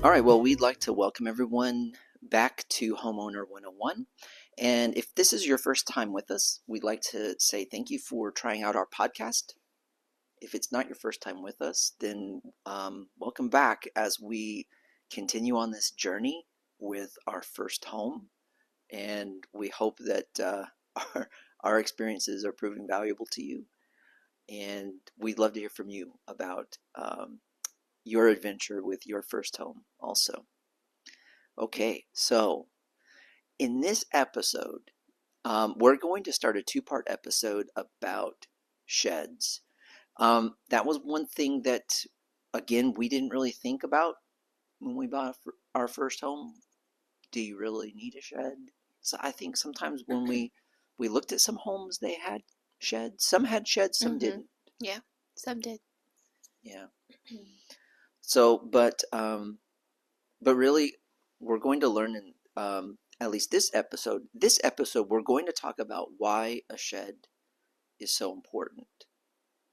All right, well, we'd like to welcome everyone back to Homeowner 101. And if this is your first time with us, we'd like to say thank you for trying out our podcast. If it's not your first time with us, then welcome back as we continue on this journey with our first home. And we hope that our experiences are proving valuable to you. And we'd love to hear from you about your adventure with your first home also. Okay, so in this episode, we're going to start a two-part episode about sheds. That was one thing that, again, we didn't really think about when we bought our first home. Do you really need a shed? So I think sometimes when we looked at some homes, they had sheds. Some had sheds, some didn't. Yeah, some did. Yeah. So, but really, we're going to learn in at least this episode. This episode, we're going to talk about why a shed is so important,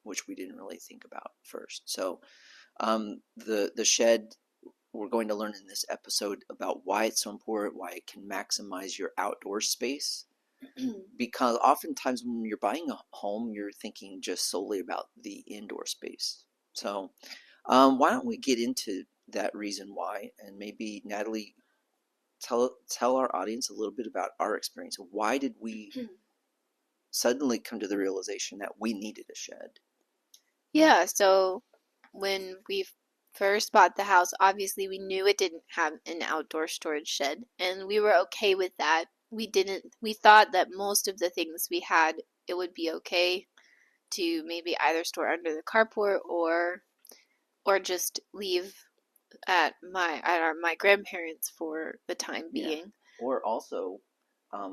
which we didn't really think about first. So, the shed, we're going to learn in this episode about why it's so important, why it can maximize your outdoor space. Because oftentimes when you're buying a home, you're thinking just solely about the indoor space. So, why don't we get into that reason why, and maybe Natalie, tell our audience a little bit about our experience. Why did we suddenly come to the realization that we needed a shed? Yeah, so when we first bought the house, obviously we knew it didn't have an outdoor storage shed, and we were okay with that. We thought that most of the things we had, it would be okay to maybe either store under the carport or just leave at my grandparents for the time being. Or also,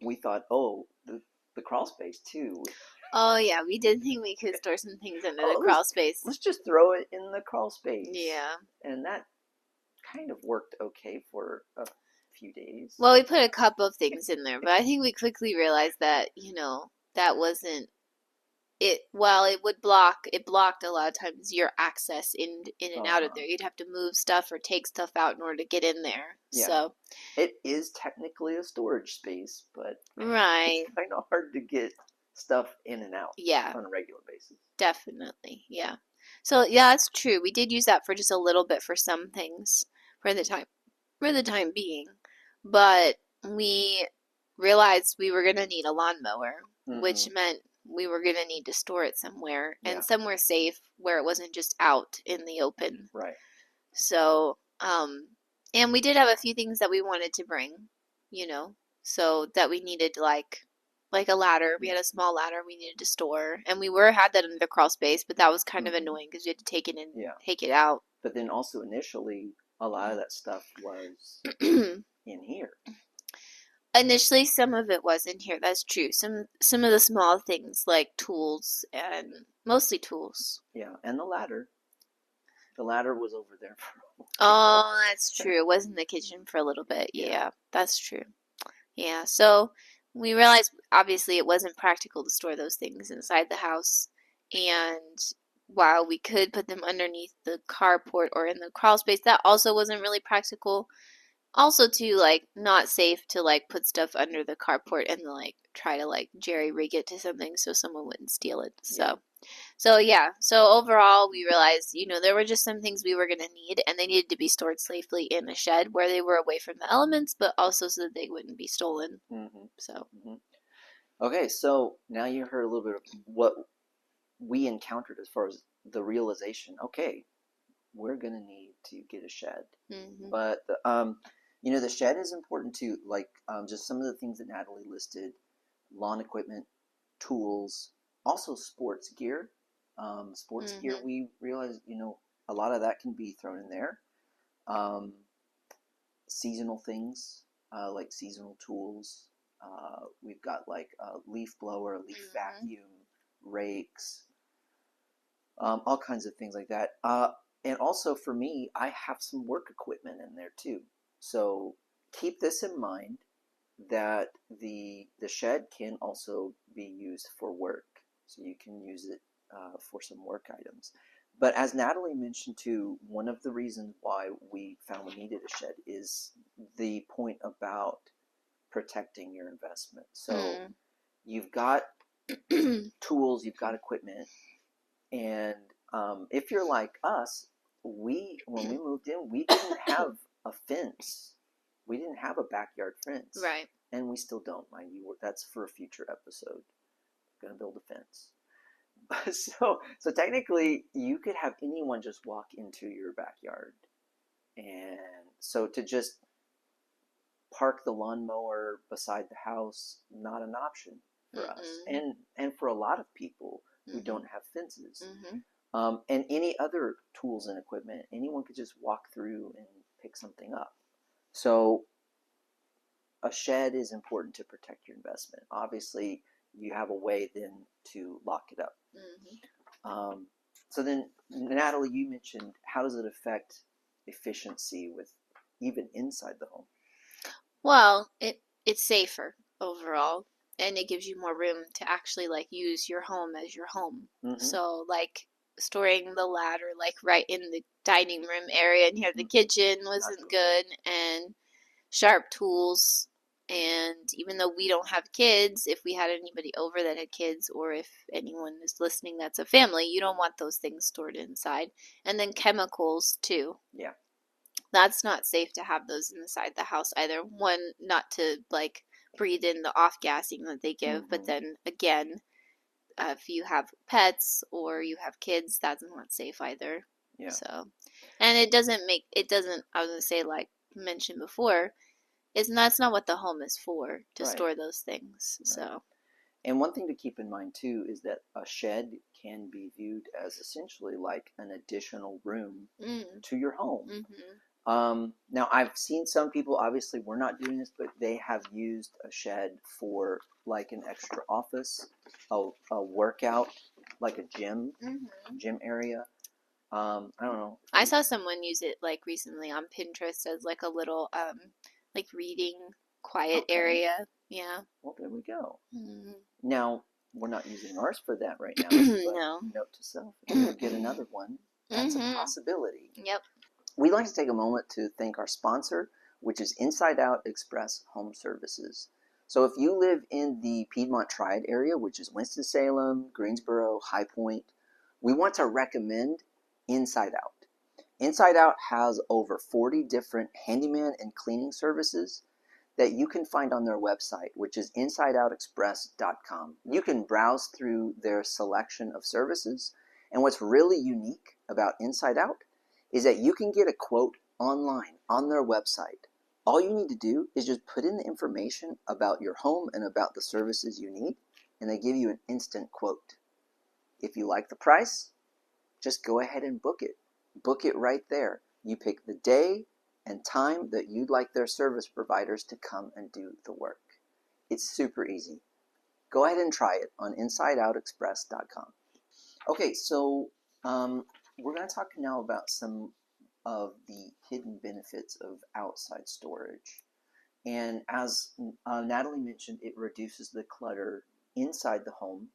we thought, the crawl space too. Oh yeah, we did think we could store some things under the crawl space. Let's just throw it in the crawl space. Yeah. And that kind of worked okay for a few days. Well, we put a couple of things in there, but I think we quickly realized that, that wasn't it. While it blocked a lot of times your access in and out of there. You'd have to move stuff or take stuff out in order to get in there. Yeah. So it is technically a storage space, but right. It's kind of hard to get stuff in and out. Yeah. On a regular basis. Definitely. Yeah. So yeah, that's true. We did use that for just a little bit for some things for the time being. But we realized we were going to need a lawnmower, which meant we were going to need to store it somewhere and somewhere safe where it wasn't just out in the open. Right. So, and we did have a few things that we wanted to bring, so that we needed like a ladder. We had a small ladder we needed to store, and we had that under the crawl space, but that was kind of annoying because we had to take it in, take it out. But then also initially, a lot of that stuff was in here. Initially, some of it was in here. That's true. Some of the small things like tools and mostly tools. Yeah, and the ladder. The ladder was over there for a while. Oh, that's true. It was in the kitchen for a little bit. Yeah, that's true. Yeah, so we realized obviously it wasn't practical to store those things inside the house, and while we could put them underneath the carport or in the crawl space, that also wasn't really practical. Also, too, not safe to put stuff under the carport and try to jerry rig it to something so someone wouldn't steal it. So overall we realized, there were just some things we were going to need, and they needed to be stored safely in a shed where they were away from the elements, but also so that they wouldn't be stolen. Okay, so now you heard a little bit of what we encountered as far as the realization. Okay, we're going to need to get a shed. But the shed is important too, just some of the things that Natalie listed: lawn equipment, tools, also sports gear. Gear, we realized, a lot of that can be thrown in there. Seasonal things, like seasonal tools. We've got a leaf blower, leaf vacuum, rakes, all kinds of things like that. And also for me, I have some work equipment in there too. So keep this in mind, that the shed can also be used for work. So you can use it for some work items. But as Natalie mentioned too, one of the reasons why we found we needed a shed is the point about protecting your investment. So you've got tools, you've got equipment, and if you're like us, when we moved in, we didn't have a fence. We didn't have a backyard fence. Right. And we still don't, mind you. That's for a future episode. We're going to build a fence. So technically, you could have anyone just walk into your backyard. And so to just park the lawnmower beside the house, not an option for us. And for a lot of people who don't have fences. And any other tools and equipment, anyone could just walk through and pick something up. So a shed is important to protect your investment. Obviously, you have a way then to lock it up. So then, Natalie, you mentioned, how does it affect efficiency with even inside the home? Well, it's safer overall, and it gives you more room to actually like use your home as your home. So like storing the ladder like right in the dining room area near the kitchen wasn't good, and sharp tools. And even though we don't have kids, if we had anybody over that had kids, or if anyone is listening that's a family, you don't want those things stored inside. And then chemicals too. Yeah. That's not safe to have those inside the house either. One, not to like breathe in the off gassing that they give, but then again, if you have pets or you have kids, that's not safe either. Yeah. So, and it doesn't, I was going to say, like mentioned before, that's not what the home is for, to store those things. So, and one thing to keep in mind too is that a shed can be viewed as essentially like an additional room to your home. Now I've seen some people, obviously we're not doing this, but they have used a shed for like an extra office, a workout, like a gym area. I don't know. I saw someone use it like recently on Pinterest as like a little like reading quiet area. Yeah. Well, there we go. Now, we're not using ours for that right now. No. Note to self, we'll get another one. That's a possibility. Yep. We'd like to take a moment to thank our sponsor, which is Inside Out Express Home Services. So if you live in the Piedmont Triad area, which is Winston-Salem, Greensboro, High Point, we want to recommend Inside Out. Inside Out has over 40 different handyman and cleaning services that you can find on their website, which is insideoutexpress.com. You can browse through their selection of services, and what's really unique about Inside Out is that you can get a quote online on their website. All you need to do is just put in the information about your home and about the services you need, and they give you an instant quote. If you like the price, just go ahead and book it. Book it right there. You pick the day and time that you'd like their service providers to come and do the work. It's super easy. Go ahead and try it on insideoutexpress.com. Okay, so we're going to talk now about some of the hidden benefits of outside storage. And as Natalie mentioned, it reduces the clutter inside the home.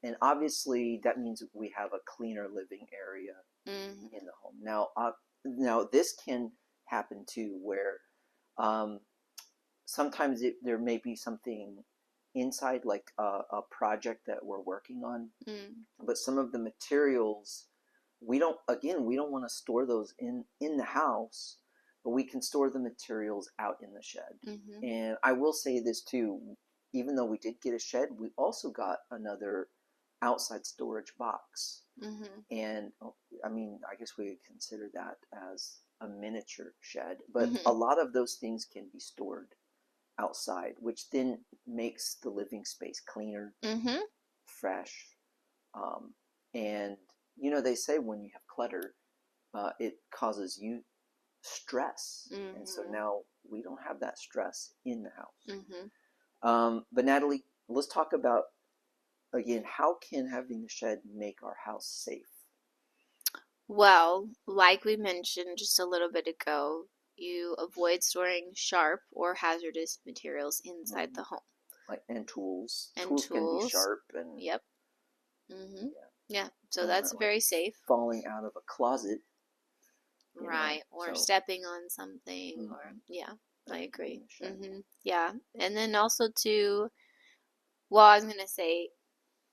And obviously, that means we have a cleaner living area in the home. Now this can happen too, where sometimes there may be something inside, like a project that we're working on, but some of the materials we don't want to store those in the house, but we can store the materials out in the shed. And I will say this too, even though we did get a shed, we also got another outside storage box. And I mean, I guess we would consider that as a miniature shed, but a lot of those things can be stored outside, which then makes the living space cleaner, fresh. And you know, they say when you have clutter, it causes you stress. And so now we don't have that stress in the house. But Natalie, let's talk about, again, how can having a shed make our house safe? Well, like we mentioned just a little bit ago, you avoid storing sharp or hazardous materials inside the home. And tools. And tools can be sharp and yep. yeah. Yeah, so that's like very safe. falling out of a closet. Right, or So stepping on something, or mhm, yeah, I agree. shed. Yeah, and then also to, well, I was gonna say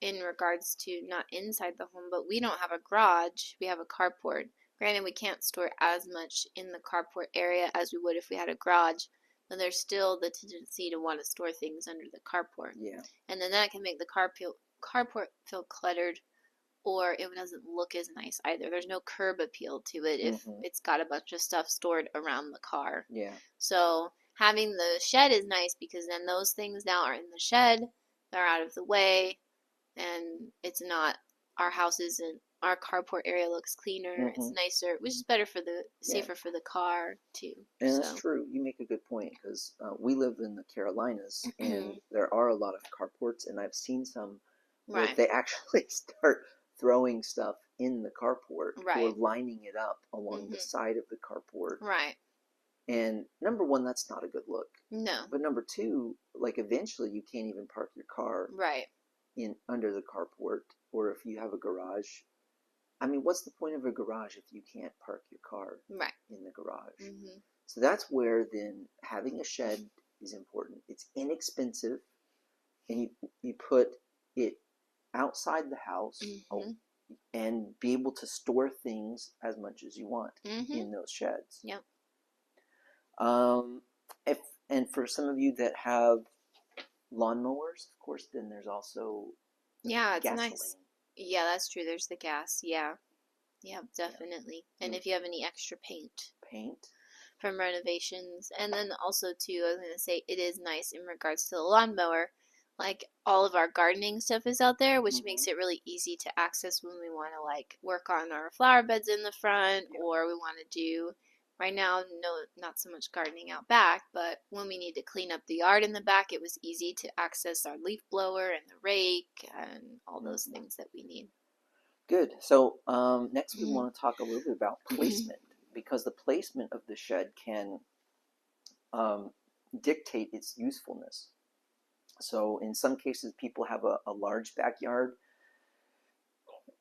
in regards to not inside the home, but we don't have a garage. We have a carport. Granted, we can't store as much in the carport area as we would if we had a garage, but there's still the tendency to want to store things under the carport. Yeah. And then that can make the carport feel cluttered, or it doesn't look as nice either. There's no curb appeal to it if it's got a bunch of stuff stored around the car. Yeah. So having the shed is nice because then those things now are in the shed, they're out of the way, and it's not, our house isn't, our carport area looks cleaner, it's nicer, which is better for the, safer for the car too. And that's true. You make a good point because we live in the Carolinas and there are a lot of carports, and I've seen some where they actually start throwing stuff in the carport or lining it up along the side of the carport. Right. And number one, that's not a good look. No. But number two, like eventually you can't even park your car in under the carport, or if you have a garage. I mean, what's the point of a garage if you can't park your car in the garage? So that's where then having a shed is important. It's inexpensive, and you put it outside the house and be able to store things as much as you want in those sheds. Yep. If and for some of you that have lawnmowers, of course, then there's also it's gasoline. nice. Yeah, that's true. There's the gas. Yeah. Yeah, definitely. And if you have any extra paint from renovations, and then also too, I was gonna say it is nice in regards to the lawnmower. Like all of our gardening stuff is out there, which makes it really easy to access when we want to like work on our flower beds in the front, or we want to do. Right now, no, not so much gardening out back, but when we need to clean up the yard in the back, it was easy to access our leaf blower and the rake and all those things that we need. Good. So next we want to talk a little bit about placement, because the placement of the shed can dictate its usefulness. So in some cases, people have a large backyard,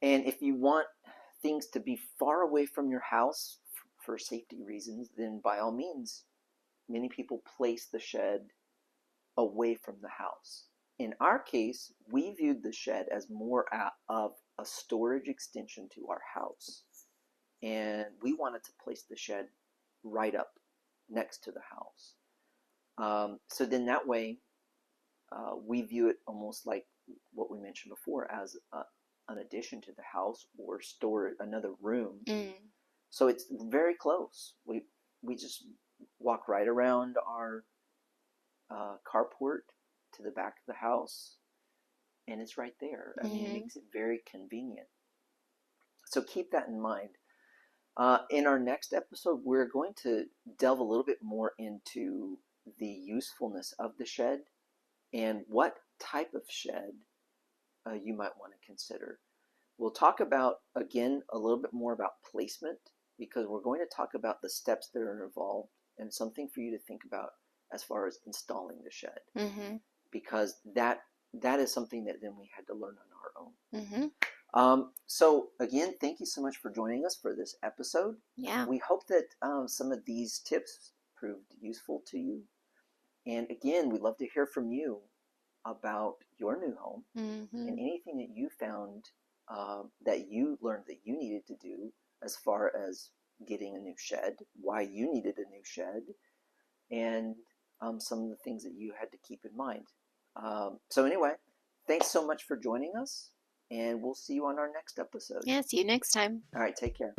and if you want things to be far away from your house for safety reasons, then by all means, many people place the shed away from the house. In our case, we viewed the shed as more of a storage extension to our house, and we wanted to place the shed right up next to the house. So then that way, we view it almost like what we mentioned before as an addition to the house, or store another room. So it's very close. We just walk right around our carport to the back of the house, and it's right there. I mean, it makes it very convenient. So keep that in mind. In our next episode, we're going to delve a little bit more into the usefulness of the shed and what type of shed you might want to consider. We'll talk about, again, a little bit more about placement, because we're going to talk about the steps that are involved and something for you to think about as far as installing the shed, because that is something that then we had to learn on our own. So again, thank you so much for joining us for this episode. Yeah. We hope that some of these tips proved useful to you. And again, we'd love to hear from you about your new home and anything that you found that you learned that you needed to do as far as getting a new shed, why you needed a new shed, and some of the things that you had to keep in mind. So anyway, thanks so much for joining us, and we'll see you on our next episode. Yeah, see you next time. All right, take care.